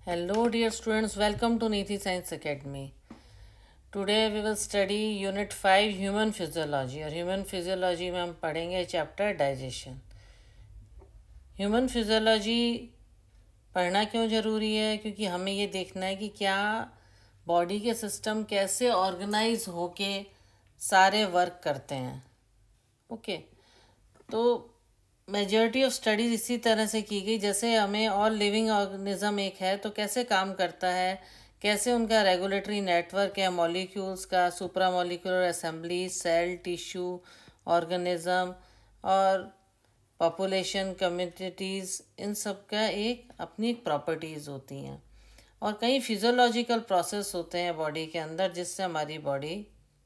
Hello, dear students. Welcome to Neethi Science Academy. Today we will study Unit 5 Human Physiology. और Human Physiology में हम पढ़ेंगे chapter digestion. Human Physiology पढ़ना क्यों ज़रूरी है? क्योंकि हमें ये देखना है कि क्या बॉडी के सिस्टम कैसे ऑर्गेनाइज होके सारे वर्क करते हैं. ओके तो मेजॉरिटी ऑफ स्टडीज इसी तरह से की गई जैसे हमें ऑल लिविंग ऑर्गेनिज्म एक है तो कैसे काम करता है, कैसे उनका रेगुलेटरी नेटवर्क है, मॉलिक्यूल्स का, supramolecular assembly, cell, tissue, organism और पॉपुलेशन, कम्युनिटीज़, इन सब का एक अपनी प्रॉपर्टीज़ होती हैं. और कई फिजियोलॉजिकल प्रोसेस होते हैं बॉडी के अंदर जिससे हमारी बॉडी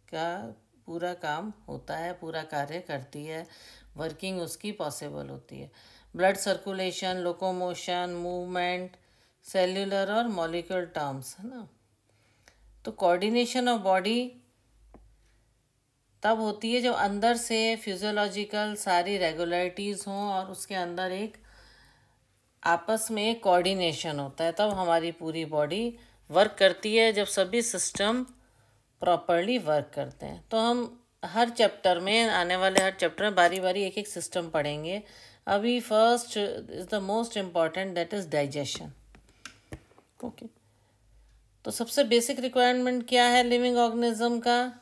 का पूरा काम होता है, पूरा कार्य करती है, वर्किंग उसकी पॉसिबल होती है. Blood circulation, locomotion, movement, cellular और मॉलिक्यूलर टर्म्स, है ना. तो कोऑर्डिनेशन ऑफ बॉडी तब होती है जब अंदर से फिजियोलॉजिकल सारी रेगुलरिटीज़ हों और उसके अंदर एक आपस में एक कोऑर्डिनेशन होता है, तब हमारी पूरी बॉडी वर्क करती है, जब सभी सिस्टम प्रॉपरली वर्क करते हैं. तो हम हर चैप्टर में, आने वाले हर चैप्टर में बारी बारी एक एक सिस्टम पढ़ेंगे. अभी first is the most important, that is digestion. Okay तो सबसे बेसिक रिक्वायरमेंट क्या है लिविंग ऑर्गेनिज्म का?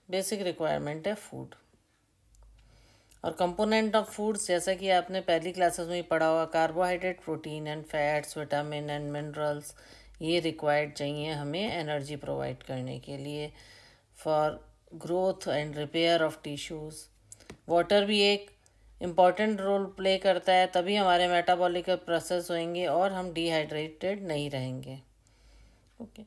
बेसिक रिक्वायरमेंट है फूड. और कंपोनेंट ऑफ फूड्स जैसा कि आपने पहली क्लासेस में ही पढ़ा होगा, carbohydrate, protein and fats, vitamin and minerals, ये रिक्वायर्ड चाहिए हमें एनर्जी प्रोवाइड करने के लिए, for growth and repair of tissues. Water भी एक इम्पॉर्टेंट रोल प्ले करता है, तभी हमारे मेटाबॉलिक प्रोसेस होंगे और हम डिहाइड्रेटेड नहीं रहेंगे. ओके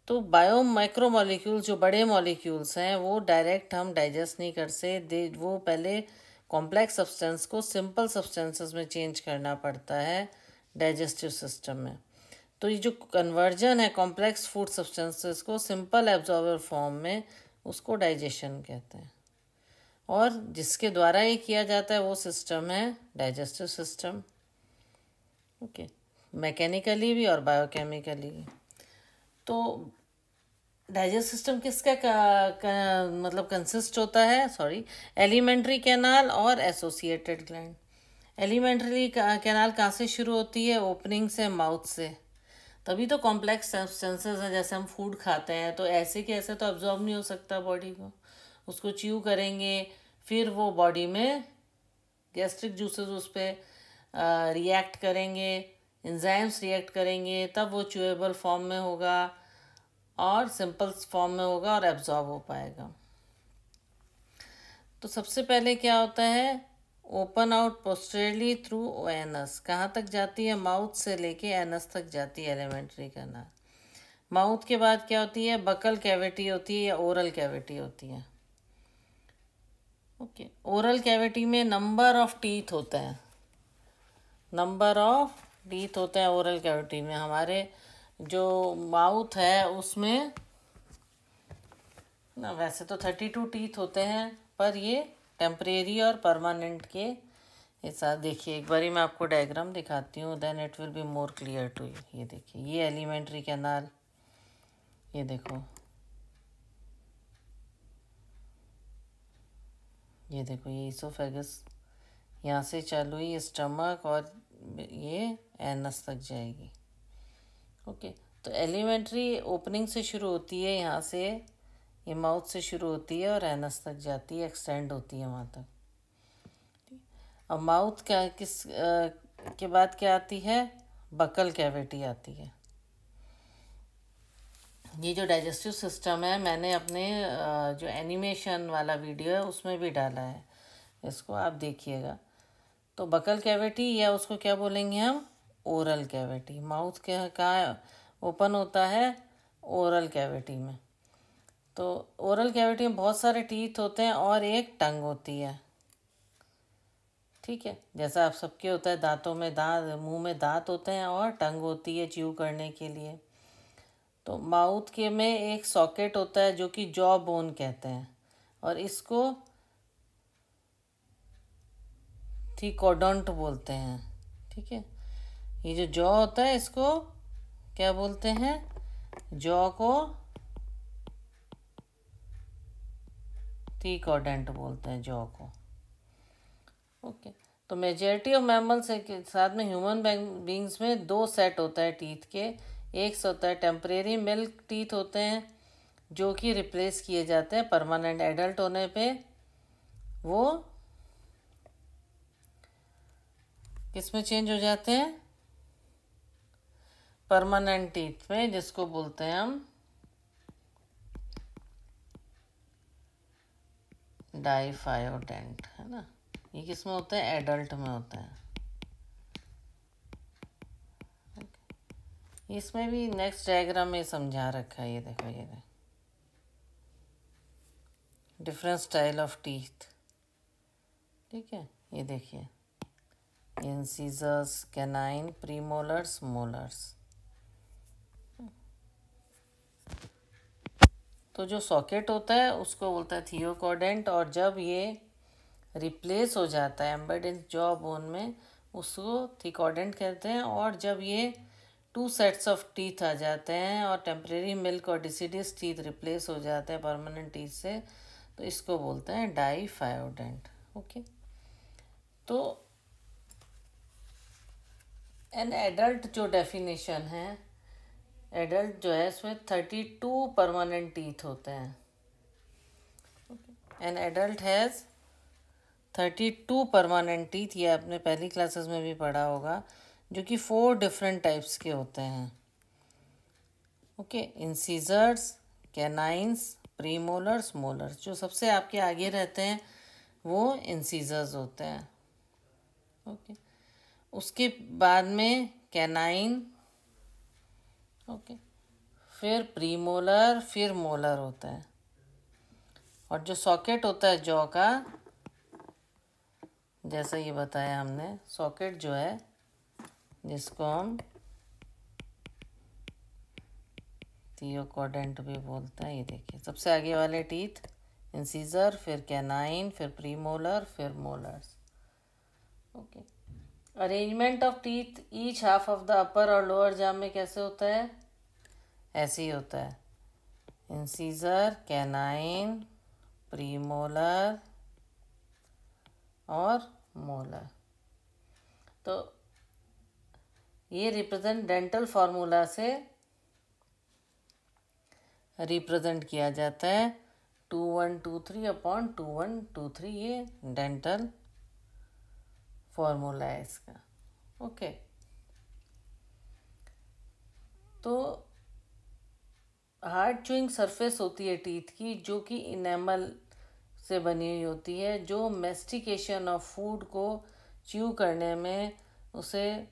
तो बायो माइक्रो मॉलिक्यूल्स, जो बड़े मॉलिक्यूल्स हैं, वो डायरेक्ट हम डाइजेस्ट नहीं कर सकते. वो पहले कॉम्प्लेक्स सब्सटेंस को सिंपल सब्सटेंसेस में चेंज करना पड़ता है डाइजेस्टिव सिस्टम में. तो ये जो कन्वर्जन है कॉम्प्लेक्स फूड सब्सटेंसेस को सिंपल एब्जॉर्बर फॉर्म में, उसको डाइजेशन कहते हैं. और जिसके द्वारा ये किया जाता है वो सिस्टम है डाइजेस्टिव सिस्टम. ओके मैकेनिकली भी और बायोकेमिकली भी. तो डाइजेस्ट सिस्टम किसका मतलब कंसिस्ट होता है? एलिमेंट्री कैनाल और एसोसिएटेड ग्लैंड. एलिमेंट्री कैनाल कहाँ से शुरू होती है? ओपनिंग से, माउथ से. तभी तो कॉम्प्लेक्स सब्सटेंसेस हैं, जैसे हम फूड खाते हैं तो ऐसे कि ऐसे तो अब्जॉर्ब नहीं हो सकता बॉडी को, उसको च्यू करेंगे, फिर वो बॉडी में गैस्ट्रिक जूसेस उस पर रिएक्ट करेंगे, एंजाइम्स रिएक्ट करेंगे, तब वो च्यूएबल फॉर्म में होगा और सिंपल फॉर्म में होगा और एब्जॉर्ब हो पाएगा. तो सबसे पहले क्या होता है? Open out posteriorly through anus. कहाँ तक जाती है? माउथ से लेके एनस तक जाती है एलिमेंट्री कैनाल. माउथ के बाद क्या होती है? बकल कैविटी होती है या ओरल कैविटी होती है. ओके ओरल कैविटी में नंबर ऑफ टीथ होते हैं, नंबर ऑफ टीथ होते हैं ओरल कैविटी में. हमारे जो माउथ है उसमें ना वैसे तो 32 टीथ होते हैं, पर ये टेम्परेरी और परमानेंट के साथ. देखिए एक बारी मैं आपको डायग्राम दिखाती हूँ, then it will be more clear to you. ये देखिए, ये एलिमेंट्री कैनाल, ये देखो, ये देखो, ये इसोफेगस यहाँ से चालू हुई, स्टमक, और ये एनस तक जाएगी. ओके तो एलिमेंट्री ओपनिंग से शुरू होती है, यहाँ से ये माउथ से शुरू होती है और एनस तक जाती है, एक्सटेंड होती है वहाँ तक. अब माउथ का के बाद क्या आती है? बकल कैविटी आती है. ये जो डाइजेस्टिव सिस्टम है, मैंने अपने जो एनिमेशन वाला वीडियो है उसमें भी डाला है, इसको आप देखिएगा. तो बकल कैविटी, या उसको क्या बोलेंगे हम? Oral cavity. माउथ के कहाँ ओपन होता है? ओरल कैविटी में. तो ओरल कैविटी में बहुत सारे टीथ होते हैं और एक टंग होती है. ठीक है, जैसा आप सबके होता है, दांतों में दांत, मुंह में दांत होते हैं और टंग होती है च्यू करने के लिए. तो माउथ के में एक सॉकेट होता है जो कि जॉ बोन कहते हैं, और इसको थीकोडोंट बोलते हैं. ठीक है, ये जो जॉ होता है इसको क्या बोलते हैं? जॉ को थीकॉडेंट बोलते हैं, जॉ को। ओके, तो मेजॉरिटी ऑफ मैमल्स के साथ में ह्यूमन बींग्स में 2 सेट होता है टीथ के। एक से होता है टेम्परेरी मिल्क टीथ होते हैं जो कि रिप्लेस किए जाते हैं परमानेंट एडल्ट होने पे। वो किस में चेंज हो जाते हैं? परमानेंट टीथ में, जिसको बोलते हैं हम डाइफायोडेंट, है ना। ये किस में होता है? एडल्ट में होता है। इसमें भी नेक्स्ट डायग्राम में समझा रखा है, ये देखो, ये देखो, डिफरेंट स्टाइल ऑफ टीथ। ठीक है, ये देखिए, इंसिजर्स, कैनाइन, प्रीमोलर्स, मोलर्स। तो जो सॉकेट होता है उसको बोलता है थियोकॉडेंट, और जब ये रिप्लेस हो जाता है एम्बेड इन जॉ बोन में उसको थिकोडेंट कहते हैं। और जब ये 2 सेट्स ऑफ टीथ आ जाते हैं और टेम्परेरी मिल्क और डिसीडियस टीथ रिप्लेस हो जाते हैं परमानेंट टीथ से, तो इसको बोलते हैं डाइफायोडेंट। ओके, तो एन एडल्ट जो डेफिनेशन है, एडल्ट जो है इसमें 32 परमानेंट टीथ होते हैं। An adult has 32 permanent teeth. ये आपने पहली क्लासेस में भी पढ़ा होगा, जो कि 4 डिफरेंट टाइप्स के होते हैं। Okay, incisors, canines, premolars, molars. जो सबसे आपके आगे रहते हैं वो इंसीजर्स होते हैं। ओके, उसके बाद में कैनाइन, ओके, फिर प्रीमोलर, फिर मोलर होता है। और जो सॉकेट होता है जॉ का, जैसा ये बताया हमने, सॉकेट जो है जिसको हम थियोकॉडेंट भी बोलते हैं, ये देखिए, सबसे आगे वाले टीथ इंसीजर, फिर कैनाइन, फिर प्रीमोलर, फिर molars. Okay, arrangement of teeth each half of the upper और लोअर जाम में कैसे होता है? ऐसे ही होता है, इंसीजर, कैनाइन, प्रीमोलर और मोलर। तो ये रिप्रेजेंट डेंटल फार्मूला से रिप्रेजेंट किया जाता है 2123/2123। ये डेंटल फार्मूला है इसका। ओके, तो हार्ड च्यूइंग सरफेस होती है टीथ की, जो कि इनेमल से बनी हुई होती है, जो मेस्टिकेशन ऑफ फूड को च्यू करने में, उसे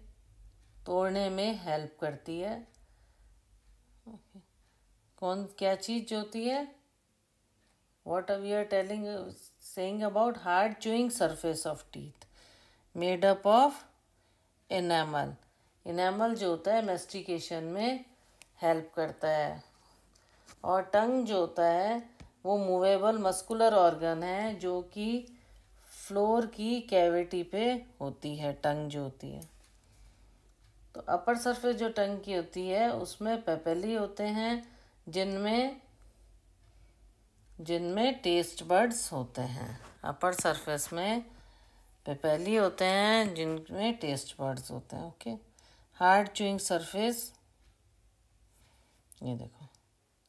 तोड़ने में हेल्प करती है। क्या चीज़ जो होती है? What we are telling saying about hard chewing surface of teeth made up of enamel. Enamel जो होता है मेस्टिकेशन में हेल्प करता है। और टंग जो होता है वो मूवेबल मस्कुलर ऑर्गन है, जो कि फ्लोर की कैविटी पे होती है, टंग जो होती है। तो अपर सरफेस जो टंग की होती है उसमें पेपेली होते हैं, जिनमें टेस्ट बड्स होते हैं। अपर सरफेस में पेपेली होते हैं जिनमें टेस्ट बड्स होते हैं। ओके, हार्ड च्यूइंग सरफेस, ये देखो,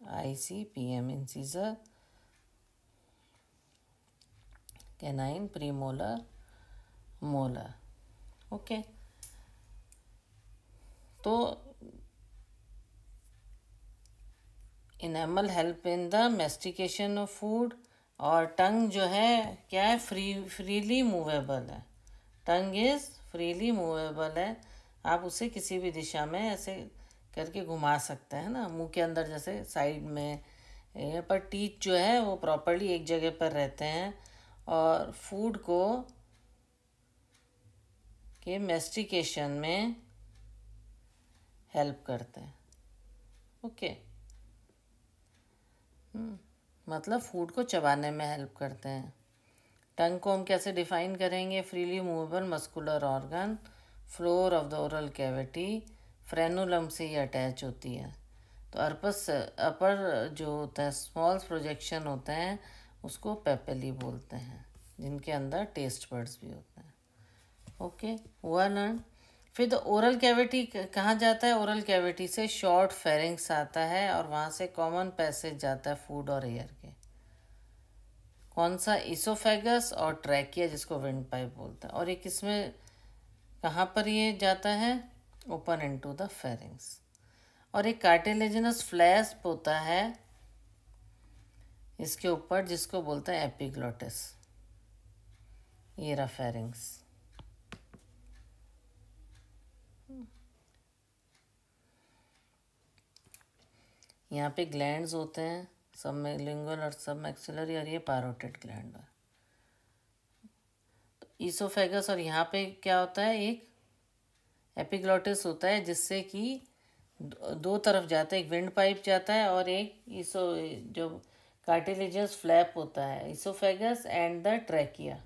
ICPM, incisor, canine, premolar, molar. Okay, तो enamel help in the mastication of food. और टंग जो है क्या है? फ्रीली मूवेबल है। टंग इज फ्रीली मूवेबल है, आप उसे किसी भी दिशा में ऐसे करके घुमा सकते हैं ना, मुंह के अंदर जैसे साइड में। पर टीथ जो है वो प्रॉपरली एक जगह पर रहते हैं और फूड को के मेस्टिकेशन में हेल्प करते हैं। ओके, मतलब फूड को चबाने में हेल्प करते हैं। टंग को हम कैसे डिफाइन करेंगे? Freely movable muscular organ floor of the oral cavity frenulum से ही अटैच होती है। तो अपर जो होता है स्मॉल प्रोजेक्शन होते हैं उसको पेपेली बोलते हैं, जिनके अंदर टेस्ट बर्ड्स भी होते हैं। ओके, हुआ लर्न। फिर द ओरल कैविटी कहाँ जाता है? ओरल कैविटी से शॉर्ट फेरिंग्स आता है और वहाँ से कॉमन पैसेज जाता है फूड और एयर के। कौन सा? इसोफेगस और ट्रैकिया, जिसको विंड पाइप बोलते हैं। और ये किसमें, कहाँ पर ये जाता है? Open into the pharynx. और एक कार्टिलेजिनस फ्लैप होता है इसके ऊपर, जिसको बोलते हैं एपिग्लोटिस। ये रहा फेरिंग्स। यहाँ पे ग्लैंड्स होते हैं, सबलिंगुअल और सब मैक्सिलरी, और ये पैरोटिड ग्लैंड है। तो ईसोफेगस, और यहाँ पे क्या होता है? एक एपिग्लोटिस होता है, जिससे कि दो तरफ जाता है, एक विंड पाइप जाता है और एक जो कार्टिलेजियस फ्लैप होता है, oesophagus and the trachea.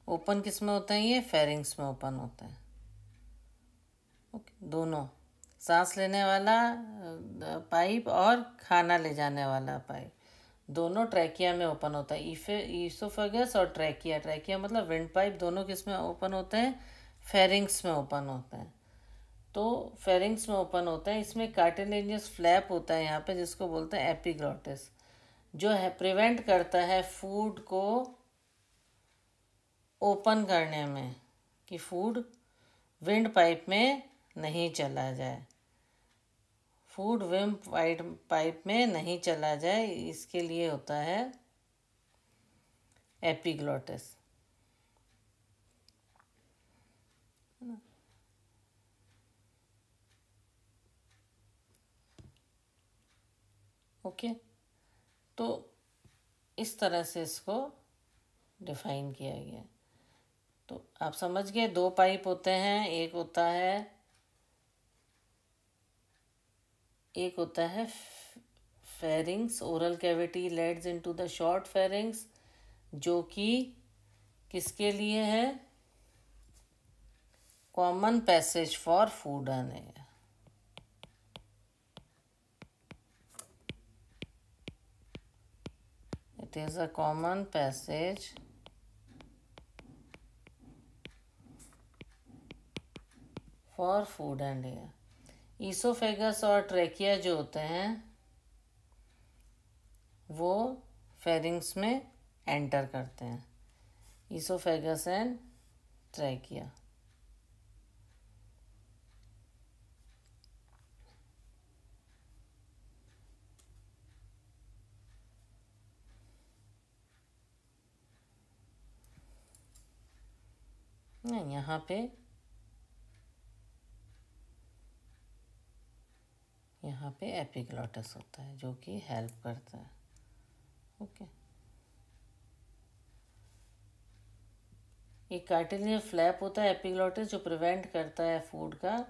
Open किस में होता है? ये फेरिंग्स में ओपन होता है। ओके, दोनों, सांस लेने वाला पाइप और खाना ले जाने वाला पाइप, दोनों ट्रैकिया में ओपन होता है। ईसोफेगस और ट्रैकिया, ट्रैकिया मतलब विंड पाइप, दोनों किस में ओपन होते हैं? फेरिंग्स में ओपन होता है। तो फेरिंग्स में ओपन होता है, इसमें कार्टिलेजियस फ्लैप होता है यहाँ पे, जिसको बोलते हैं एपिग्लोटिस, जो है प्रिवेंट करता है फूड को ओपन करने में, कि फूड विंड पाइप में नहीं चला जाए, फूड विंड पाइप में नहीं चला जाए, इसके लिए होता है एपिग्लोटिस। ओके, तो इस तरह से इसको डिफाइन किया गया। तो आप समझ गए, दो पाइप होते हैं, एक होता है pharynx, oral cavity Leeds into the short pharynx, जो कि किसके लिए है? Common passage for food and air. It is a common passage for food and air. Oesophagus और ट्रैकिया जो होते हैं वो फेरिंग्स में एंटर करते हैं। Oesophagus and trachea. नहीं, यहाँ पे एपिग्लोटिस होता है, जो कि हेल्प करता है। ओके, एक कार्टिलेजियस फ्लैप होता है एपिग्लोटिस, जो प्रिवेंट करता है फूड का।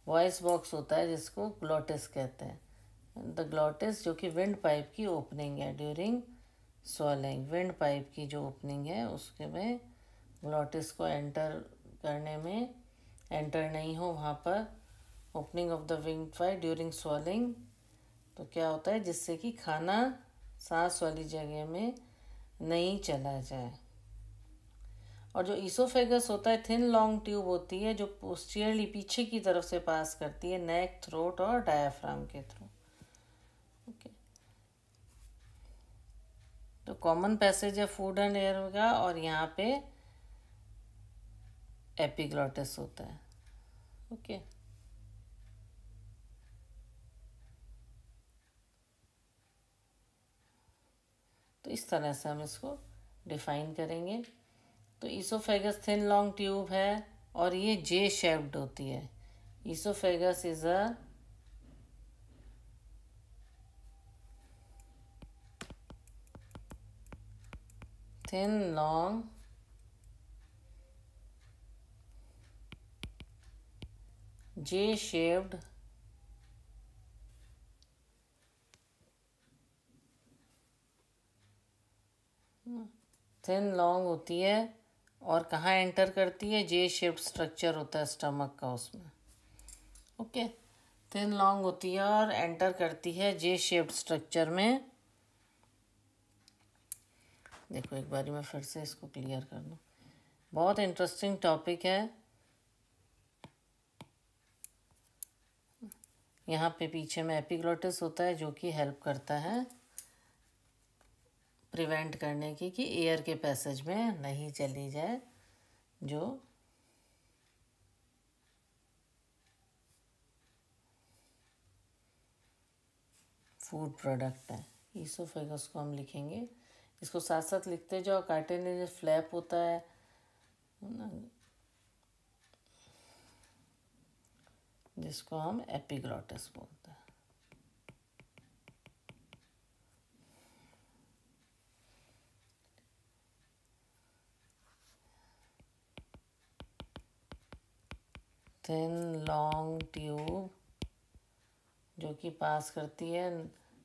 वॉइस बॉक्स होता है, जिसको ग्लोटिस कहते हैं। द ग्लोटिस, जो कि विंड पाइप की ओपनिंग है ड्यूरिंग स्वॉलिंग। विंड पाइप की जो ओपनिंग है उसके में ग्लोटिस को एंटर नहीं हो वहाँ पर, opening of the wind pipe during swallowing, तो क्या होता है? जिससे कि खाना सांस वाली जगह में नहीं चला जाए। और जो ईसोफेगस होता है, थिन लॉन्ग ट्यूब होती है, जो पोस्टीरियरली पीछे की तरफ से पास करती है नेक, थ्रोट और डायाफ्राम के थ्रू। ओके, तो कॉमन पैसेज है फूड एंड एयर का, और यहाँ पे एपिग्लोटिस होता है। ओके, तो इस तरह से हम इसको डिफाइन करेंगे। तो ईसोफेगस थिन लॉन्ग ट्यूब है और ये जे शेप्ड होती है। Oesophagus is a thin long J shaped thin long होती है और कहाँ एंटर करती है, जे शेप्ड स्ट्रक्चर होता है स्टमक का उसमें। ओके, थिन लॉन्ग होती है और एंटर करती है जे शेप्ड स्ट्रक्चर में। देखो एक बारी मैं फिर से इसको क्लियर कर दूँ, बहुत इंटरेस्टिंग टॉपिक है। यहाँ पे पीछे में एपिग्लोटिस होता है जो कि हेल्प करता है प्रिवेंट करने की कि एयर के पैसेज में नहीं चली जाए जो फूड प्रोडक्ट है। ईसोफेगस को हम लिखेंगे, इसको साथ साथ लिखते जाओ। कार्टिलेजिनस फ्लैप होता है ना, जिसको हम एपिग्लोटिस बोलते हैं। थिन लॉन्ग ट्यूब जो कि पास करती है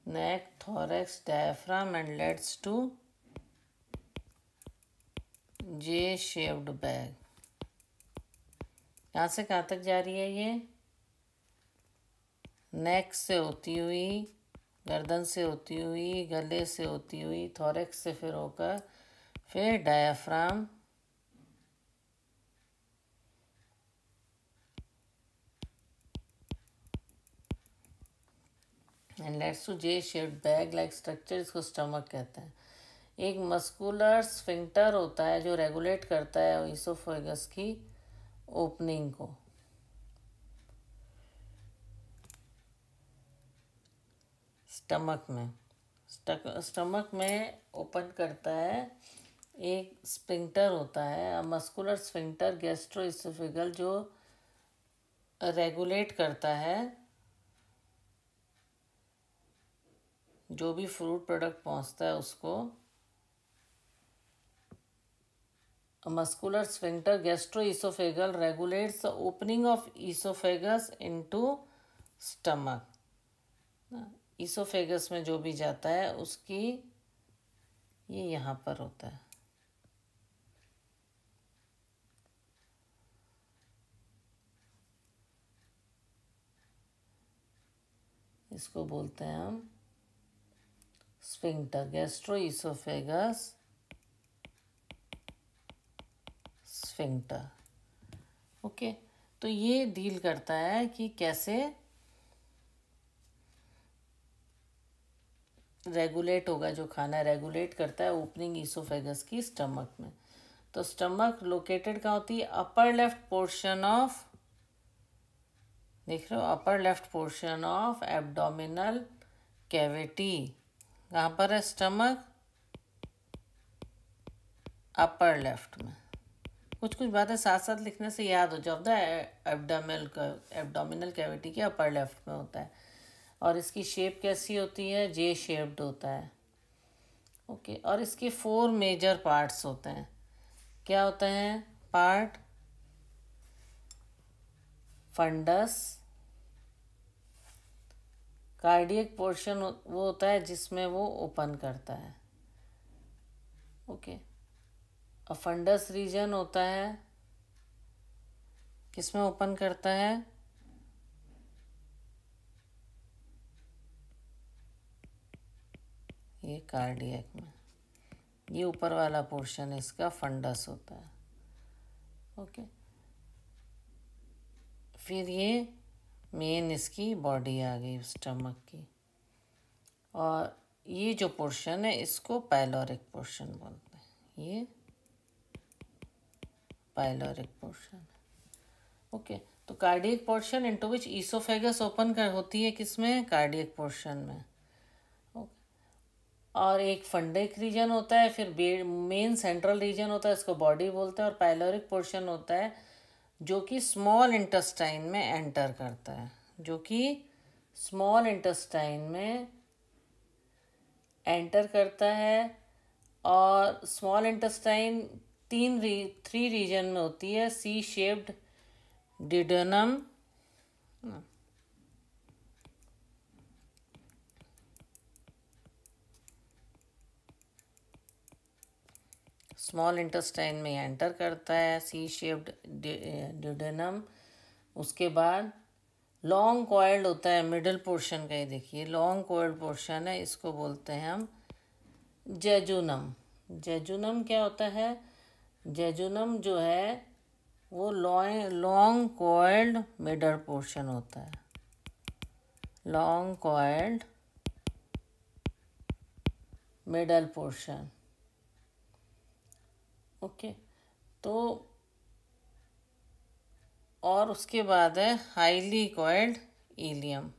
neck, thorax, diaphragm and leads to J shaped bag. यहाँ से कहाँ तक जा रही है ये, नेक से होती हुई, गर्दन से होती हुई, गले से होती हुई, थोरैक्स से फिर होकर फिर diaphragm and lets to J shaped bag like structure, इसको स्टमक कहते हैं। एक मस्कुलर स्फिंक्टर होता है जो रेगुलेट करता है ईसोफेगस की ओपनिंग को। स्टमक में ओपन करता है एक स्फिंक्टर होता है, मस्कुलर स्फिंक्टर गैस्ट्रोइसोफेगल, जो रेगुलेट करता है जो भी फ्रूट प्रोडक्ट पहुंचता है उसको। Muscular sphincter gastro-oesophageal regulates the opening of oesophagus into stomach. Oesophagus में जो भी जाता है उसकी ये यहाँ पर होता है। इसको बोलते हैं हम स्फिंक्टर, गैस्ट्रोइसोफेगस स्फिंक्टर। ओके, तो ये डील करता है कि कैसे रेगुलेट होगा, जो खाना रेगुलेट करता है ओपनिंग ईसोफेगस की स्टमक में। तो स्टमक लोकेटेड कहाँ होती है, अपर लेफ्ट पोर्शन ऑफ, देख रहे हो, upper left portion of abdominal cavity. कहाँ पर है स्टमक, अपर लेफ्ट में। कुछ कुछ बातें साथ साथ लिखने से याद हो जाता है। एब्डोमिनल कैविटी के अपर लेफ्ट में होता है और इसकी शेप कैसी होती है, जे शेप्ड होता है। ओके, और इसके 4 मेजर पार्ट्स होते हैं। क्या होते हैं पार्ट, फंडस, कार्डियक पोर्शन वो होता है जिसमें वो ओपन करता है। ओके, और फंडस रीजन होता है किसमें ओपन करता है, ये कार्डियक में। ये ऊपर वाला पोर्शन इसका फंडस होता है। ओके, फिर ये मेन इसकी बॉडी आ गई स्टमक की, और ये जो पोर्शन है इसको पाइलोरिक पोर्शन बोलते हैं। ये पाइलोरिक पोर्शन। ओके, तो कार्डियक पोर्शन इनटू विच ईसोफेगस ओपन कर होती है किसमें, कार्डियक पोर्शन में। ओके, और एक फंडिक रीजन होता है, फिर मेन सेंट्रल रीजन होता है, इसको बॉडी बोलते हैं, और पाइलोरिक पोर्शन होता है जो कि स्मॉल इंटेस्टाइन में एंटर करता है, जो कि स्मॉल इंटेस्टाइन में एंटर करता है। और स्मॉल इंटेस्टाइन 3 रीजन में होती है, सी शेप्ड डिडोनम, स्मॉल इंटेस्टाइन में एंटर करता है, सी शेप्ड ड्यूडेनम। उसके बाद लॉन्ग कॉइल्ड होता है मिडल पोर्शन का, ये देखिए लॉन्ग कॉइल्ड पोर्शन है, इसको बोलते हैं हम जेजुनम। जेजुनम क्या होता है? जेजुनम जो है वो लॉन्ग कॉइल्ड मिडल पोर्शन होता है, long coiled middle portion. Okay, तो और उसके बाद है हाईली कॉइल्ड इलियम।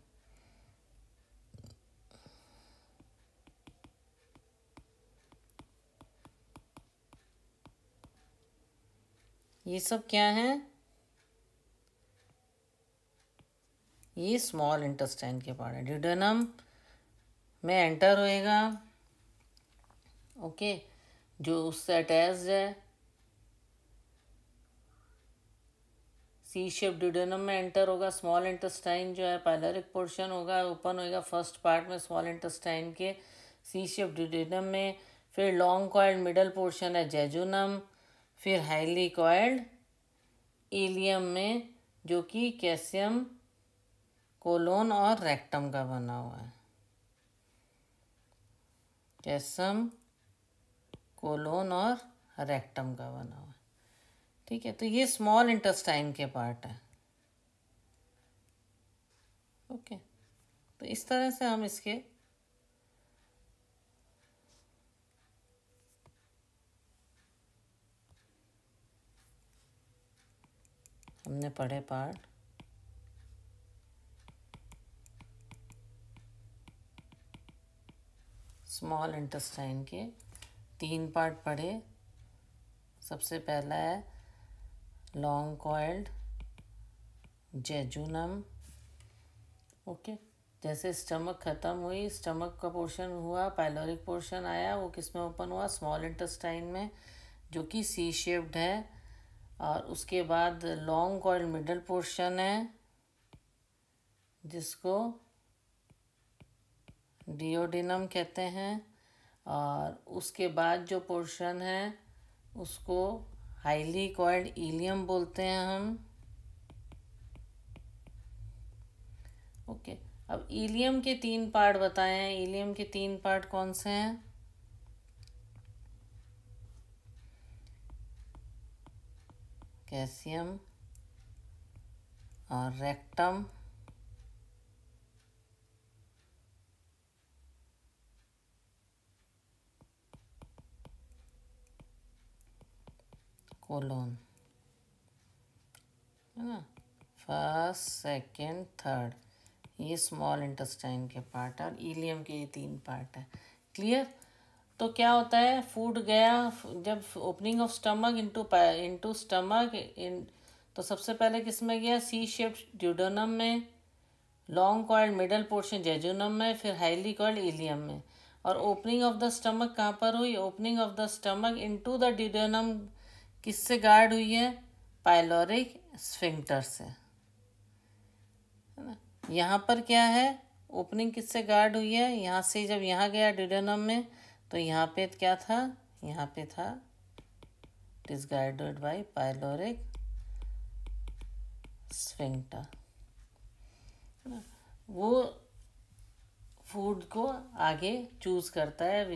ये सब क्या है? ये स्मॉल इंटेस्टाइन के पार्ट है, ड्यूडेनम में एंटर होएगा। ओके, जो उससे अटैच्ड है, सी शेप ड्यूडेनम में एंटर होगा। स्मॉल इंटेस्टाइन जो है पाइलोरिक पोर्शन होगा, ओपन होएगा फर्स्ट पार्ट में स्मॉल इंटेस्टाइन के, सी शेप ड्यूडेनम में। फिर लॉन्ग कॉइल्ड मिडल पोर्शन है जेजुनम, फिर हाईली कॉइल्ड इलियम में, जो कि कैल्शियम कोलोन और रेक्टम का बना हुआ है, कैल्शियम कोलोन और रेक्टम का बना हुआ है। ठीक है, तो ये स्मॉल इंटेस्टाइन के पार्ट है। ओके, तो इस तरह से हम इसके हमने पढ़े पार्ट। स्मॉल इंटेस्टाइन के 3 पार्ट पढ़े। सबसे पहला है लॉन्ग कॉइल्ड जेजुनम। ओके, जैसे स्टमक ख़त्म हुई, स्टमक का पोर्शन हुआ, पाइलोरिक पोर्शन आया, वो किस में ओपन हुआ? स्मॉल इंटेस्टाइन में, जो कि सी शेप्ड है। और उसके बाद लॉन्ग कॉइल्ड मिडल पोर्शन है, जिसको डियोडिनम कहते हैं। और उसके बाद जो पोर्शन है उसको हाईली कॉइल्ड इलियम बोलते हैं हम। ओके, अब इलियम के 3 पार्ट बताए हैं। इलियम के 3 पार्ट कौन से हैं? कैल्शियम और रेक्टम कोलोन, है ना, फर्स्ट सेकंड थर्ड, ये स्मॉल इंटेस्टाइन के पार्ट है और इलियम के ये 3 पार्ट है। क्लियर? तो क्या होता है, फूड गया, जब opening of stomach into stomach इन, तो सबसे पहले किस में गया? सी शेप्ड ड्यूडेनम में, long coiled middle portion jejunum में, फिर हाईली कॉइल्ड इलियम में। और ओपनिंग ऑफ द स्टमक कहाँ पर हुई? Opening of the stomach into the duodenum किससे गार्ड हुई है? पाइलोरिक स्फिंक्टर से, है ना। यहाँ पर क्या है, ओपनिंग किससे गार्ड हुई है? यहाँ से जब यहाँ गया ड्यूडेनम में, तो यहाँ पे क्या था? यहाँ पे था it is guided by pyloric sphincter. वो फूड को आगे चूज करता है,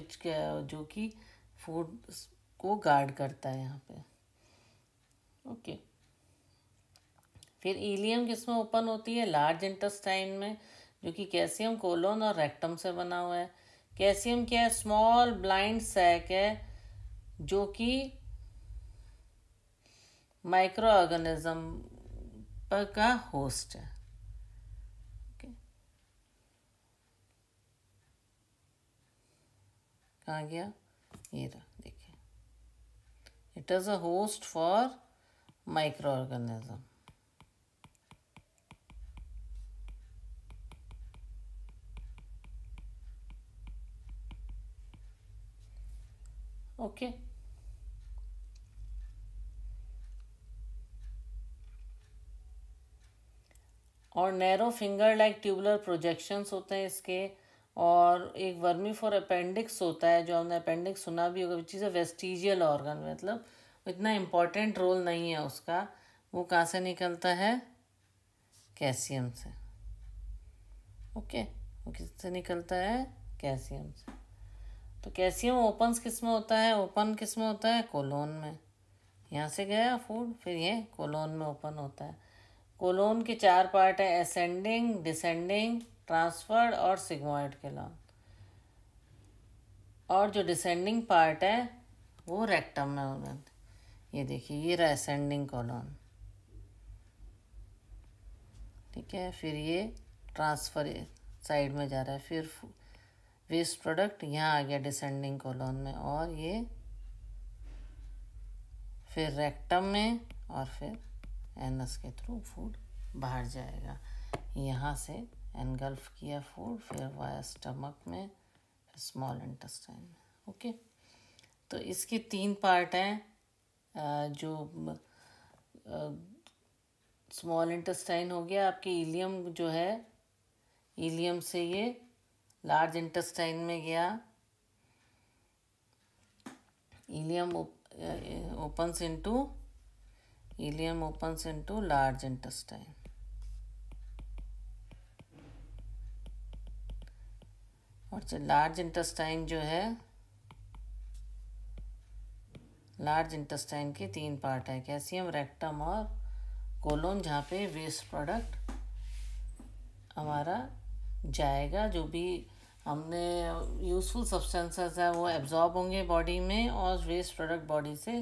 जो कि फूड को गार्ड करता है यहाँ पे। ओके, फिर इलियम किसमें ओपन होती है? लार्ज इंटेस्टाइन में, जो कि कैल्शियम कोलोन और रेक्टम से बना हुआ है। कैल्शियम क्या है? स्मॉल ब्लाइंड सैक है, जो कि माइक्रो ऑर्गेनिज्म का होस्ट है। okay. कहाँ गया? ये रहा, देखिए, it is a host for microorganism. Okay, और narrow finger like tubular projections होते हैं इसके, और एक वर्मीफोर अपेंडिक्स होता है, जो हमने अपेंडिक्स सुना भी होगा, which is a vestigial organ, मतलब इतना इम्पोर्टेंट रोल नहीं है उसका। वो कहाँ से निकलता है? कैल्शियम से। ओके, वो किससे निकलता है? कैल्शियम से। तो कैल्शियम ओपन्स किस में होता है? ओपन किस में होता है? कोलोन में। यहाँ से गया फूड, फिर ये कोलोन में ओपन होता है। कोलोन के 4 पार्ट है, असेंडिंग, डिसेंडिंग, ट्रांसफर्ड और सिग्मोइड कोलोन। और जो डिसेंडिंग पार्ट है वो रेक्टम में होगा। ये देखिए, ये रहा असेंडिंग कोलोन, ठीक है। फिर ये ट्रांसफर साइड में जा रहा है, फिर वेस्ट प्रोडक्ट यहाँ आ गया डिसेंडिंग कोलोन में, और ये फिर रेक्टम में, और फिर एनस के थ्रू फूड बाहर जाएगा। यहाँ से एनगल्फ किया फूड, फिर वाया स्टमक में, फिर स्मॉल इंटेस्टाइन में। ओके, तो इसके 3 पार्ट हैं। जो स्मॉल इंटेस्टाइन हो गया आपके, इलियम जो है, इलियम से ये लार्ज इंटेस्टाइन में गया। Ileum opens into large intestine, और जो लार्ज इंटेस्टाइन जो है, लार्ज इंटेस्टाइन के 3 पार्ट है, कैल्शियम, रेक्टम और कोलोन, जहाँ पे वेस्ट प्रोडक्ट हमारा जाएगा। जो भी हमने यूज़फुल सब्सटेंसेस है वो एब्जॉर्ब होंगे बॉडी में, और वेस्ट प्रोडक्ट बॉडी से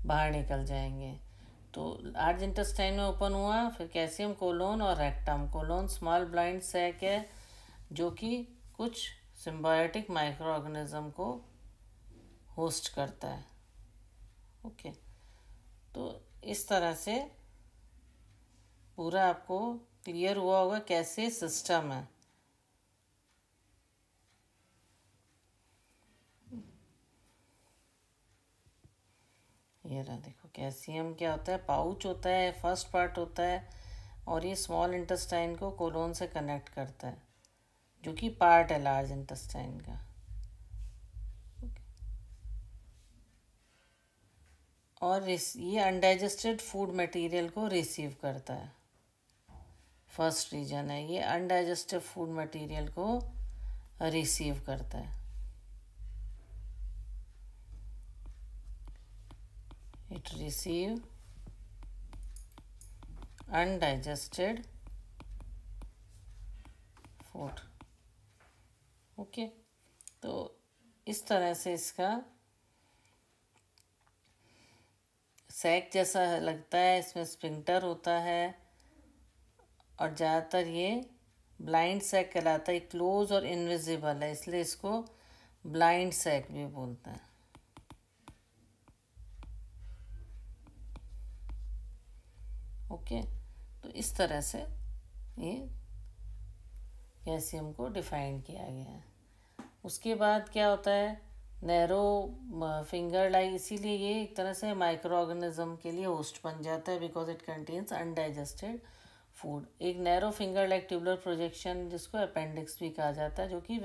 बाहर निकल जाएंगे। तो लार्ज इंटेस्टाइन में ओपन हुआ, फिर कैल्शियम, कोलोन और rectum. Colon small blind sac है, जो कि कुछ सिम्बायोटिक माइक्रो ऑर्गेनिज्म को होस्ट करता है। ओके, तो इस तरह से पूरा आपको क्लियर हुआ होगा कैसे सिस्टम है। ये रहा, देखो कैल्शियम क्या होता है? पाउच होता है, फर्स्ट पार्ट होता है, और ये स्मॉल इंटेस्टाइन को कोलोन से कनेक्ट करता है, जो कि पार्ट है लार्ज इंटेस्टाइन का। और ये अनडाइजेस्टेड फूड मटेरियल को रिसीव करता है। फर्स्ट रीजन है, ये अनडाइजेस्टेड फूड मटेरियल को रिसीव करता है। It receive undigested food. Okay, तो इस तरह से इसका सैक जैसा लगता है, इसमें स्फिंक्टर होता है, और ज़्यादातर ये ब्लाइंड सैक कहलाता है। क्लोज और इनविजिबल है, इसलिए इसको ब्लाइंड सैक भी बोलते हैं। ओके, तो इस तरह से ये कैल्शियम को डिफाइन किया गया है। उसके बाद क्या होता है? नैरो फिंगर लाइक, इसीलिए ये एक तरह से माइक्रो ऑर्गेनिज्म के लिए होस्ट बन जाता है, because it contains undigested food. एक narrow finger like tubular projection, जिसको अपेंडिक्स भी कहा जाता है, जो कि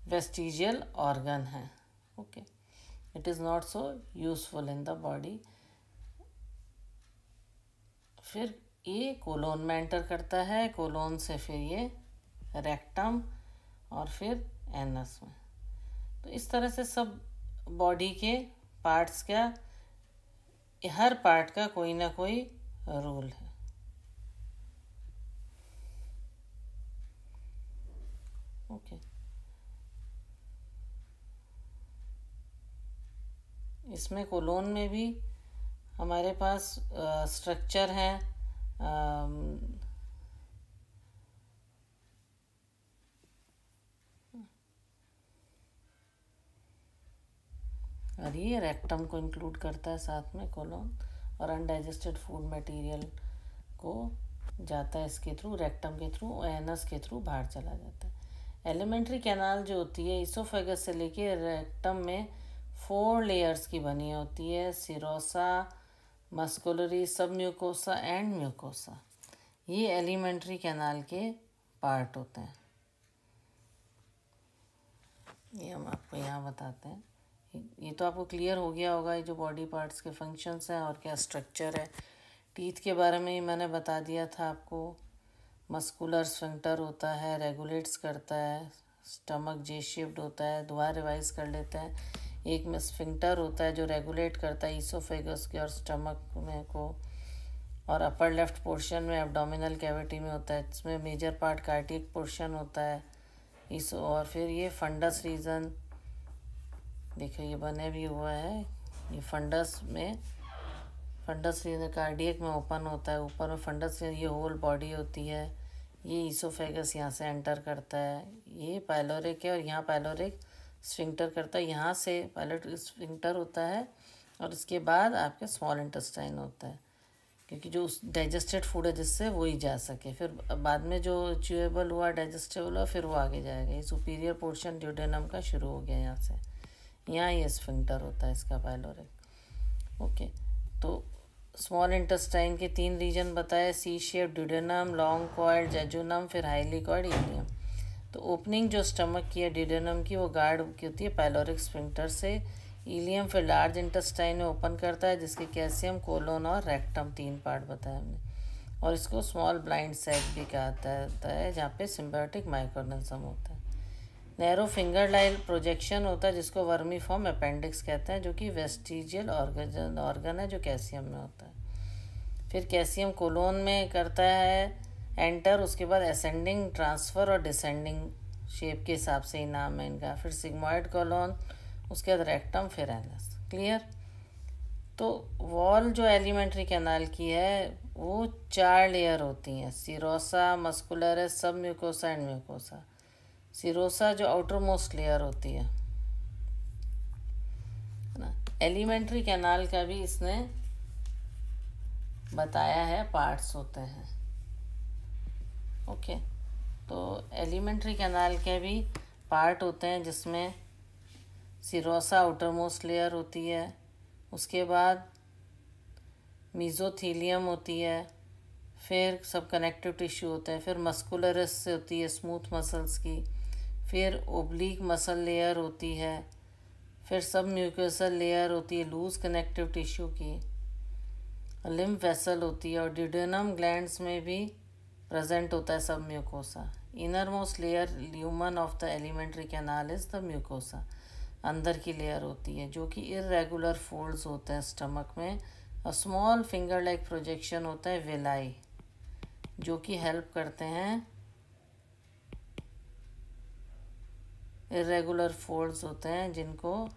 वेस्टिजियल ऑर्गन है। Okay, it is not so useful in the body. फिर ये कोलोन में एंटर करता है, कोलोन से फिर ये रेक्टम, और फिर एनस में। तो इस तरह से सब बॉडी के पार्ट्स का, हर पार्ट का कोई ना कोई रोल है। ओके, इसमें कोलोन में भी हमारे पास स्ट्रक्चर है। और ये रेक्टम को इंक्लूड करता है साथ में कोलोन, और अनडाइजेस्टेड फूड मटेरियल को जाता है इसके थ्रू, रेक्टम के थ्रू, एनस के थ्रू बाहर चला जाता है। एलिमेंट्री कैनाल जो होती है, इसोफेगस से लेके रेक्टम में 4 लेयर्स की बनी होती है, सिरोसा, मस्कुलरी, सब म्यूकोसा एंड म्यूकोसा। ये एलिमेंट्री कैनाल के पार्ट होते हैं। ये हम आपको यहाँ बताते हैं। ये तो आपको क्लियर हो गया होगा, ये जो बॉडी पार्ट्स के फंक्शंस हैं और क्या स्ट्रक्चर है। टीथ के बारे में ही मैंने बता दिया था आपको। मस्कुलर स्फिंक्टर होता है, रेगुलेट्स करता है। स्टमक जे शेप्ड होता है, दोबारा रिवाइज कर लेते हैं। एक में स्फिंक्टर होता है जो रेगुलेट करता है ईसोफेगस के और स्टमक में को, और अपर लेफ्ट पोर्शन में एब्डोमिनल कैविटी में होता है। इसमें मेजर पार्ट कार्डियक पोर्शन होता है इस, और फिर ये फंडस रीजन देखो ये बने भी हुआ है। ये फंडस रीजन कार्डियक में ओपन होता है, ऊपर में फंडस ये होल बॉडी होती है। ये ईसोफेगस यहाँ से एंटर करता है, ये पाइलोरिक है और यहाँ पाइलोरिक स्फिंक्टर करता है। यहाँ से पाइलोरिक स्फिंक्टर होता है और इसके बाद आपके स्मॉल इंटेस्टाइन होता है, क्योंकि जो डाइजेस्टेड फूड है जिससे वो ही जा सके। फिर बाद में जो च्यूएबल हुआ, डाइजेस्टेबल हुआ, फिर वो आगे जाएगा। ये सुपीरियर पोर्शन ड्यूडेनम का शुरू हो गया यहाँ से, यहाँ ये स्फिंक्टर होता है इसका पाइलोरिक। ओके, तो स्मॉल इंटेस्टाइन के 3 रीजन बताए, C shape, duodenum, long coiled, jejunum, फिर हाईली कॉइल्ड इलियम। तो ओपनिंग जो स्टमक की है ड्यूडेनम की, वो गार्ड की होती है पाइलोरिक स्फिंक्टर से। इलियम फिर लार्ज इंटेस्टाइन में ओपन करता है, जिसके कैल्शियम, कोलोन और रेक्टम 3 पार्ट बताए हमने। और इसको स्मॉल ब्लाइंड सैक भी कहा जाता है, जहाँ पे सिम्बायोटिक माइक्रोऑर्गेनिज्म होता है। नैरो फिंगर लाइल प्रोजेक्शन होता है, जिसको वर्मी फॉर्म अपेंडिक्स कहते हैं, जो कि वेस्टिजियल ऑर्गन है जो कैल्शियम में होता है। फिर कैल्शियम कोलोन में करता है एंटर, उसके बाद असेंडिंग ट्रांसफ़र और डिसेंडिंग शेप के हिसाब से ही नाम है इनका। फिर सिग्मॉइड कोलोन, उसके बाद रेक्टम, फिर एनस। क्लियर। तो वॉल जो एलिमेंट्री कैनाल की है वो 4 लेयर होती हैं, सिरोसा, मस्कुलरस, सब म्यूकोसा एंड म्यूकोसा। सिरोसा जो आउटर मोस्ट लेयर होती है ना। एलिमेंट्री कैनाल का भी इसने बताया है, पार्ट्स होते हैं। ओके, तो एलिमेंट्री कैनाल के भी पार्ट होते हैं, जिसमें सिरोसा आउटर मोस्ट लेयर होती है, उसके बाद मीजोथीलियम होती है, फिर सब कनेक्टिव टिश्यू होते हैं, फिर मस्कुलरस से होती है स्मूथ मसल्स की, फिर ओब्लिक मसल लेयर होती है, फिर सब म्यूकोसल लेयर होती है लूज कनेक्टिव टिश्यू की, लिम्फ वेसल होती है, और ड्यूडेनम ग्लैंड्स में भी प्रेजेंट होता है सब mucosa. Inner most layer lumen of the alimentary canal is the mucosa, अंदर की लेयर होती है, जो कि इरेगुलर फोल्ड्स होते हैं स्टमक में। और स्मॉल फिंगर लाइक प्रोजेक्शन होता है वेलाई, जो कि हेल्प करते हैं, इरेगुलर फोल्ड्स होते हैं जिनको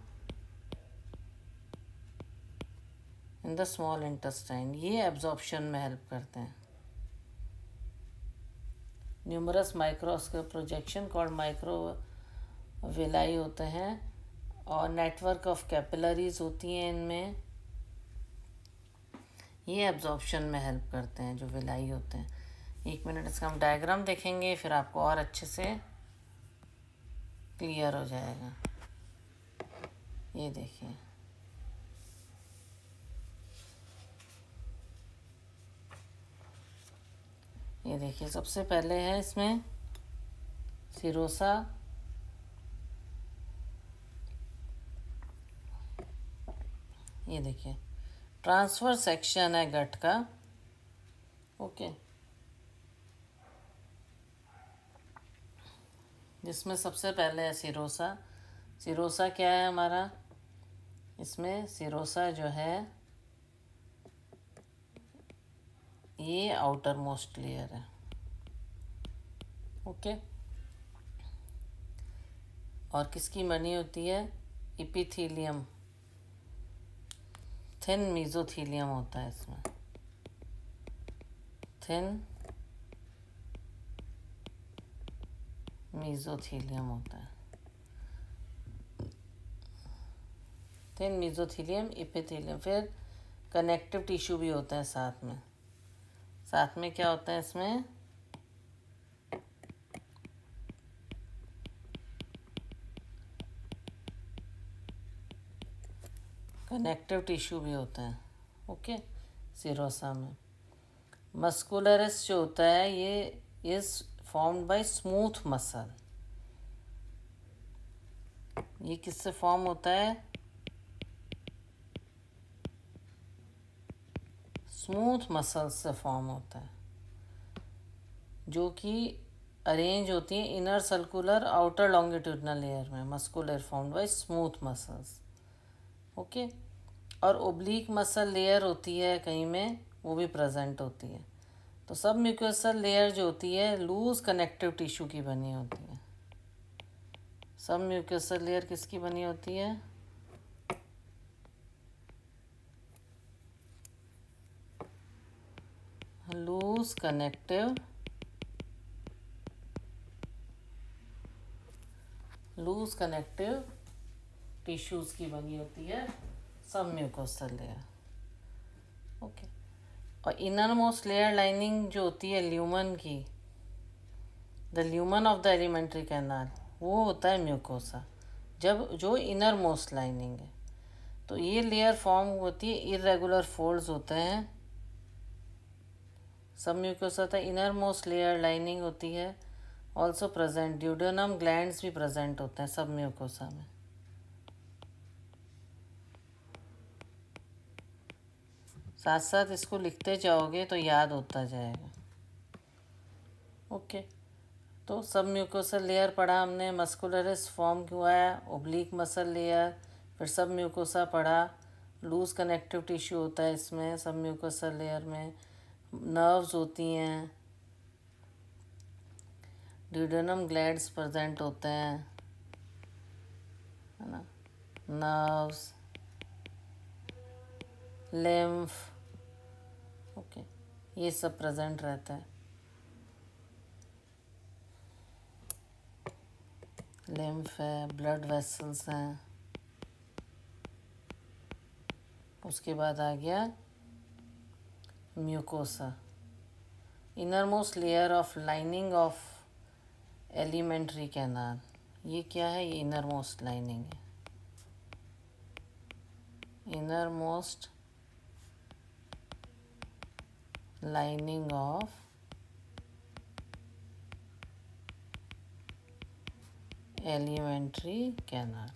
इन द स्मॉल इंटेस्टाइन, ये एब्जॉर्प्शन में हेल्प करते हैं। न्यूमरस माइक्रोस्कोप प्रोजेक्शन कॉल्ड माइक्रोवेलाई होते हैं, और नेटवर्क ऑफ कैपिलरीज होती हैं इनमें, ये एब्जॉर्प्शन में हेल्प करते हैं जो वेलाई होते हैं। 1 मिनट इसका हम डायग्राम देखेंगे, फिर आपको और अच्छे से क्लियर हो जाएगा। ये देखिए, ये देखिए, सबसे पहले है इसमें सिरोसा, ये देखिए ट्रांसफर सेक्शन है गट का। ओके, जिसमें सबसे पहले है सिरोसा। सिरोसा क्या है हमारा, इसमें सिरोसा जो है ये आउटर मोस्ट लेयर है। ओके, और किसकी बनी होती है, इपिथीलियम, थिन मीजोथीलियम होता है इसमें, थिन मीजोथीलियम होता है, थिन मीजोथीलियम, इपिथीलियम। फिर कनेक्टिव टिश्यू भी होता है साथ में। साथ में क्या होता है इसमें, कनेक्टिव टिश्यू भी होता है। ओके, सिरोसा में मस्कुलरस जो होता है ये is formed by smooth muscle, ये किससे फॉर्म होता है? स्मूथ मसल्स से फॉर्म होता है, जो कि अरेंज होती हैं inner circular outer longitudinal layer में, muscular formed by smooth muscles. Okay. और ओब्लिक मसल लेयर होती है कहीं में, वो भी प्रेजेंट होती है। तो सब म्यूकोसल लेयर जो होती है लूज कनेक्टिव टिश्यू की बनी होती है। सब म्यूकोसल लेयर किसकी बनी होती है? लूज कनेक्टिव टिश्यूज की बनी होती है सब म्यूकोसल लेयर। ओके। और इनर मोस्ट लेयर लाइनिंग जो होती है ल्यूमन की, the lumen of the alimentary canal, वो होता है म्यूकोसा, जब जो इनर मोस्ट लाइनिंग है। तो ये लेयर फॉर्म होती है, इरेगुलर फोल्ड्स होते हैं। सब म्यूकोसा था, इनर मोस्ट लेयर लाइनिंग होती है। ऑल्सो प्रेजेंट ड्यूडेनम ग्लैंड्स भी प्रेजेंट होते हैं सब म्यूकोसा में। साथ साथ इसको लिखते जाओगे तो याद होता जाएगा। ओके। तो सब म्यूकोसल लेयर पढ़ा हमने, मस्कुलरिस फॉर्म हुआ है, ओब्लिक मसल लेयर, फिर सब म्यूकोसा पढ़ा, लूज कनेक्टिव टिश्यू होता है इसमें सब म्यूकोसल लेयर में, नर्व्स होती हैं, ड्यूडेनम ग्लैंड्स प्रेजेंट होते हैं, है ना, नर्व्स, लिम्फ, ओके, ये सब प्रेजेंट रहता है। लिम्फ है, ब्लड वेसल्स हैं। उसके बाद आ गया mucosa, inner most layer of lining of alimentary canal. ये क्या है? ये इनर मोस्ट लाइनिंग है, inner most lining of alimentary canal.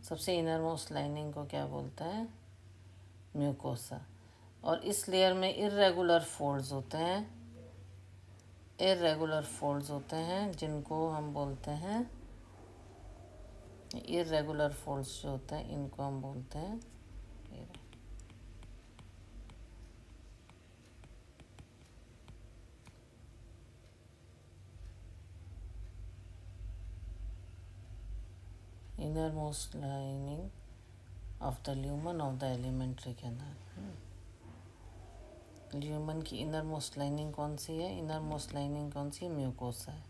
सबसे इनर मोस्ट लाइनिंग को क्या बोलते हैं? म्यूकोसा। और इस लेयर में इर्रेगुलर फोल्ड्स होते हैं, इर्रेगुलर फोल्ड्स होते हैं जिनको हम बोलते हैं, इर्रेगुलर फोल्ड्स जो होते हैं इनको हम बोलते हैं inner most lining of the lumen of the alimentary canal. Lumen की इनर मोस्ट लाइनिंग कौन सी है? इनर मोस्ट लाइनिंग कौन सी है? म्यूकोसा है।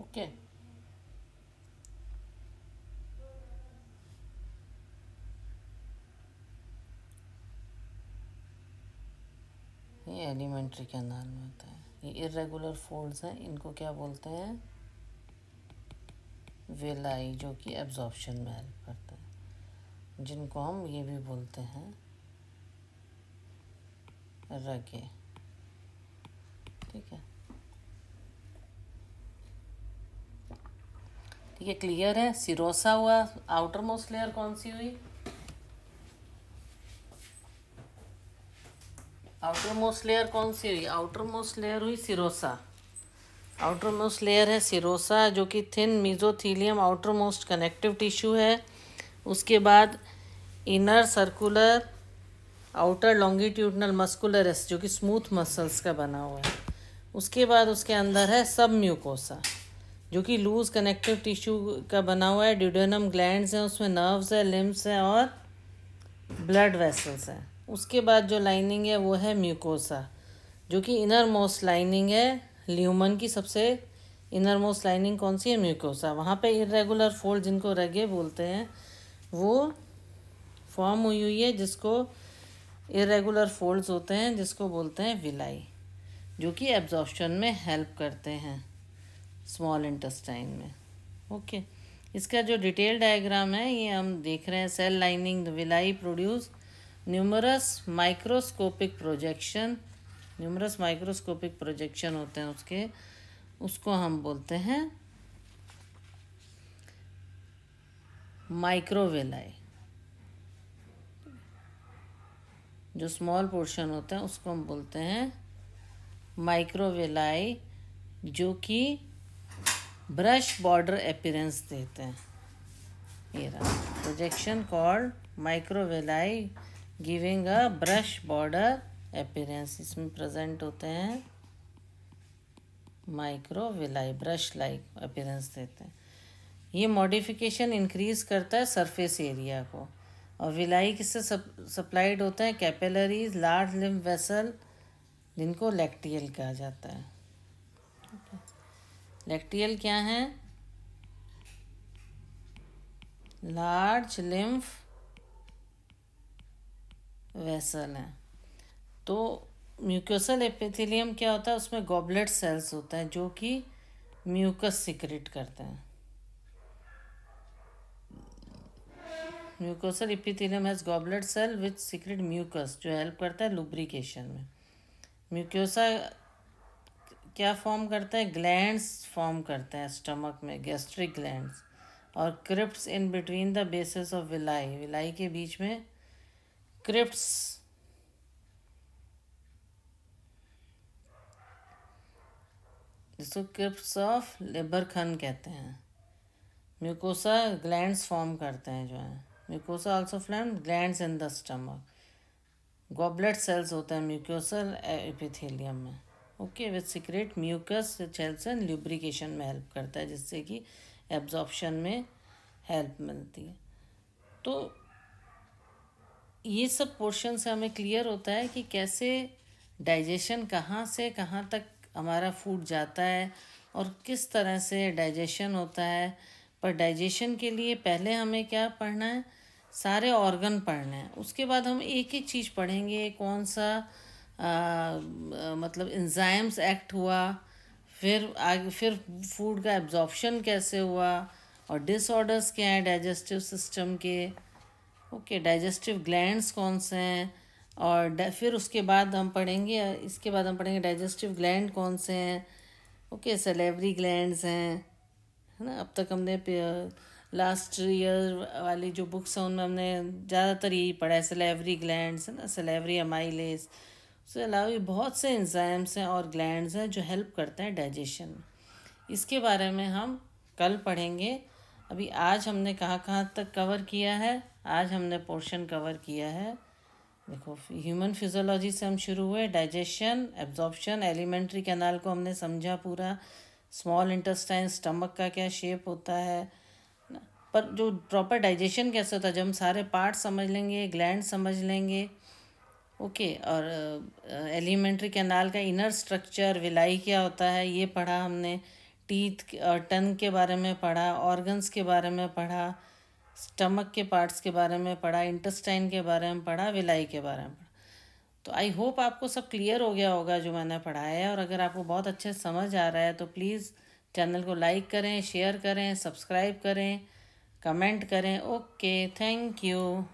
ओके। ये एलिमेंट्री कैनाल में होता है। ये इरेगुलर फोल्ड्स हैं, इनको क्या बोलते हैं? वेलाई, जो कि एब्जॉर्प्शन में हेल्प करते हैं, जिनको हम ये भी बोलते हैं रगे। ठीक है, ठीक है, क्लियर है? सिरोसा हुआ, आउटर मोस्ट लेयर कौन सी हुई? आउटर मोस्ट लेयर कौन सी हुई? आउटर मोस्ट लेयर हुई सिरोसा। आउटर मोस्ट लेयर है सिरोसा, जो कि thin mesothelium outer most connective tissue है। उसके बाद inner circular outer longitudinal muscularis, जो कि स्मूथ मसल्स का बना हुआ है। उसके बाद उसके अंदर है सब म्यूकोसा, जो कि लूज कनेक्टिव टिश्यू का बना हुआ है। ड्यूडेनम ग्लैंड्स हैं, उसमें नर्व्स है, लिम्फ्स हैं और ब्लड वेसल्स हैं। उसके बाद जो लाइनिंग है वो है म्यूकोसा, जो कि इनर मोस्ट लाइनिंग है ल्यूमन की। सबसे इनर मोस्ट लाइनिंग कौन सी है? म्यूकोसा। वहाँ पे इरेगुलर फोल्ड, जिनको रगे बोलते हैं, वो फॉर्म हुई है, जिसको इरेगुलर फोल्ड्स होते हैं, जिसको बोलते हैं विलाई, जो कि एब्जॉर्प्शन में हेल्प करते हैं स्मॉल इंटेस्टाइन में। ओके। इसका जो डिटेल डायग्राम है ये हम देख रहे हैं। Cell lining the villi produce numerous microscopic projection होते हैं उसके, उसको हम बोलते हैं माइक्रोवेलाई। जो स्मॉल पोर्शन होता है उसको हम बोलते हैं माइक्रोवेलाई, जो कि ब्रश बॉर्डर अपीयरेंस देते हैं। ये रहा projection called microvilli giving a brush border appearance. इसमें प्रेजेंट होते हैं माइक्रोवेलाई, ब्रश लाइक अपीयरेंस देते हैं। ये मॉडिफिकेशन इंक्रीज करता है सरफेस एरिया को। और विलाई किससे सप्लाइड होता है? कैपिलरीज, लार्ज लिम्फ वेसल, जिनको लैक्टियल कहा जाता है। लैक्टियल क्या है? लार्ज लिम्फ वेसल है। तो म्यूकोसल एपिथेलियम क्या होता है? उसमें गॉबलेट सेल्स होता है जो कि म्यूकस सिक्रेट करते हैं। Mucosal epithelium has goblet cell which secrete mucus, जो हेल्प करता है लुब्रिकेशन में। म्यूकोसा क्या फॉर्म करता है? ग्लैंड्स फॉर्म करते हैं स्टमक में, गैस्ट्रिक ग्लैंड्स, और crypts in between the bases of villi, villi के बीच में क्रिप्ट्स, जिसको क्रिप्ट्स ऑफ लेबरखन कहते हैं। म्यूकोसा ग्लैंड्स फॉर्म करते हैं जो है। Mucosa also form glands in the stomach. Goblet cells होते हैं म्यूकोसल एपिथेलियम में, okay, which secrete mucus, helps and lubrication में हेल्प करता है, जिससे कि एब्जॉर्प्शन में हेल्प मिलती है। तो ये सब पोर्शन से हमें क्लियर होता है कि कैसे डाइजेशन, कहाँ से कहाँ तक हमारा फूड जाता है और किस तरह से डाइजेशन होता है। पर डाइजेशन के लिए पहले हमें क्या पढ़ना है? सारे ऑर्गन पढ़ने हैं। उसके बाद हम एक एक चीज़ पढ़ेंगे, कौन सा मतलब एंजाइम्स एक्ट हुआ, फिर आगे फिर फूड का एब्जॉर्प्शन कैसे हुआ, और डिसऑर्डर्स क्या हैं डाइजेस्टिव सिस्टम के, ओके, डाइजेस्टिव ग्लैंड्स कौन से हैं, और फिर उसके बाद हम पढ़ेंगे, इसके बाद हम पढ़ेंगे डाइजेस्टिव ग्लैंड कौन से हैं, ओके, सलेवरी ग्लैंड्स हैं, है ना। अब तक हमने लास्ट ईयर वाली जो बुक्स हैं उनमें हमने ज़्यादातर यही पढ़ा है, सलेवरी ग्लैंड्स है ना, सलेवरी अमाइलेज। उसके अलावा भी बहुत से एंजाइम्स हैं और ग्लैंड्स हैं जो हेल्प करते हैं डाइजेशन में। इसके बारे में हम कल पढ़ेंगे। अभी आज हमने कहाँ तक कवर किया है? आज हमने पोर्शन कवर किया है, देखो, ह्यूमन फिजियोलॉजी से हम शुरू हुए, डाइजेशन, एब्जॉर्प्शन, एलिमेंट्री कैनाल को हमने समझा पूरा, स्मॉल इंटेस्टाइन, स्टमक का क्या शेप होता है ना। पर जो प्रॉपर डाइजेशन कैसे होता है, जब हम सारे पार्ट समझ लेंगे, ग्लैंड समझ लेंगे, ओके, और एलिमेंट्री कैनाल का इनर स्ट्रक्चर, विलाई क्या होता है ये पढ़ा हमने, टीथ और टंग के बारे में पढ़ा, ऑर्गन्स के बारे में पढ़ा, स्टमक के पार्ट्स के बारे में पढ़ा, इंटेस्टाइन के बारे में पढ़ा, विलाई के बारे में पढ़ा। तो आई होप आपको सब क्लियर हो गया होगा जो मैंने पढ़ाया है। और अगर आपको बहुत अच्छे समझ आ रहा है तो प्लीज़ चैनल को लाइक करें, शेयर करें, सब्सक्राइब करें, कमेंट करें। Okay, thank you.